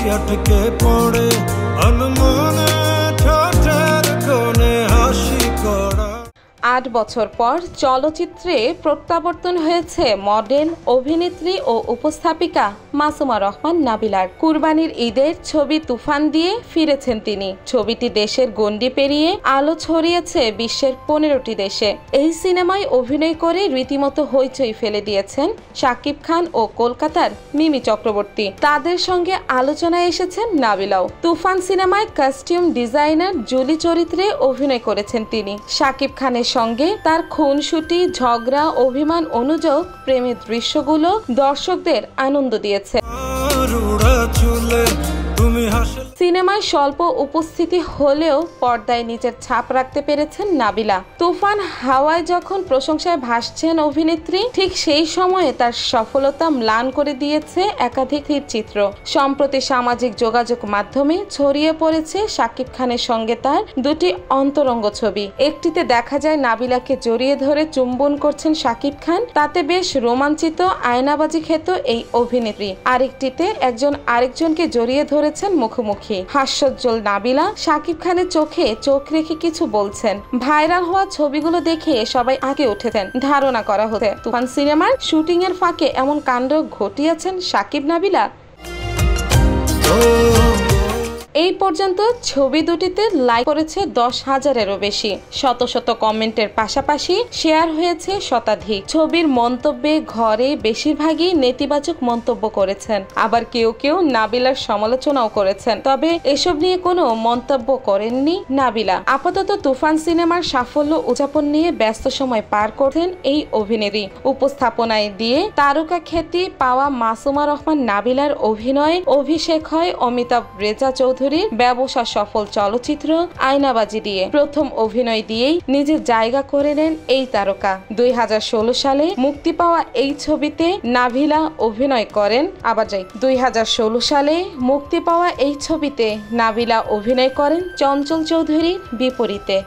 अटके पड़े अनमने ঠোঁটের কোণে হাসি করা। ৮ বছর পর চলচ্চিত্রে প্রত্যাবর্তন হয়েছে মডেল, অভিনেত্রী ও উপস্থাপিকা মাসুমা রহমান নাবিলার। কুরবানির ঈদের ছবি তুফান দিয়ে ফিরেছেন তিনি। ছবিটি দেশের গণ্ডি পেরিয়ে আলো ছড়িয়েছে বিশ্বের 15টি দেশে। এই সিনেমায় অভিনয় করে রীতিমতো হইচই ফেলে দিয়েছেন শাকিব খান ও কলকাতার মিমি চক্রবর্তী। তাদের সঙ্গে আলোচনায় এসেছেন নাবিলাও। তুফান সিনেমায় কস্টিউম ডিজাইনার জুলি চরিত্রে অভিনয় করেছেন তিনি। শাকিব খানের সঙ্গে তার খুনসুটি, ঝগড়া, অভিমান, অনুযোগ, প্রেমের দৃশ্যগুলো দর্শকদের আনন্দ দিয়েছে। সিনেমায় স্বল্প উপস্থিতি হলেও পর্দায় নিজের ছাপ রাখতে পেরেছেন নাবিলা। তুফান হাওয়ায় যখন প্রশংসায় ভাসছেন অভিনেত্রী, ঠিক সেই সময়ে তার সফলতা ম্লান করে দিয়েছে একাধিক চিত্র। সম্প্রতি সামাজিক যোগাযোগ মাধ্যমে ছড়িয়ে পড়েছে শাকিব খানের সঙ্গে তার দুটি অন্তরঙ্গ ছবি। একটিতে দেখা যায় নাবিলাকে জড়িয়ে ধরে চুম্বন করছেন শাকিব খান, তাতে বেশ রোমাঞ্চিত আয়নাবাজি খেত এই অভিনেত্রী। আরেকটিতে একজন আরেকজনকে জড়িয়ে ধরেছেন মুখোমুখি। হাস্যোজ্জ্বল নাবিলা শাকিব খানের চোখে চোখ রেখে কিছু বলছেন। ভাইরাল হওয়া ছবিগুলো দেখে সবাই আগে উঠেছেন। ধারণা করা হচ্ছে তুফান সিনেমার শুটিং এর ফাঁকে এমন কাণ্ড ঘটিয়েছেন শাকিব নাবিলা। এই পর্যন্ত ছবি দুটিতে লাইক করেছে 10,000-এরও বেশি। শত শত কমেন্টের পাশাপাশি শেয়ার হয়েছে শতাধিক। ছবির মন্তব্যে ঘরে বেশিরভাগই নেতিবাচক মন্তব্য করেছেন, আবার কেউ কেউ নাবিলার সমালোচনাও করেছেন। তবে এসব নিয়ে কোনো মন্তব্য করেননি নাবিলা। আপাতত তুফান সিনেমার সাফল্য উদযাপন নিয়ে ব্যস্ত সময় পার করছেন এই অভিনেত্রী। উপস্থাপনায় দিয়ে তারকা খ্যাতি পাওয়া মাসুমা রহমান নাবিলার অভিনয় অভিষেক হয় অমিতাভ রেজা চৌধুরীর ব্যবসা সফল চলচ্চিত্র আয়নাবাজি দিয়ে। প্রথম অভিনয় দিয়েই নিজের জায়গা করে নেন এই তারকা। 2016 সালে মুক্তি পাওয়া এই ছবিতে নাবিলা অভিনয় করেন। 2016 সালে মুক্তি পাওয়া এই ছবিতে নাবিলা অভিনয় করেন চঞ্চল চৌধুরীর বিপরীতে।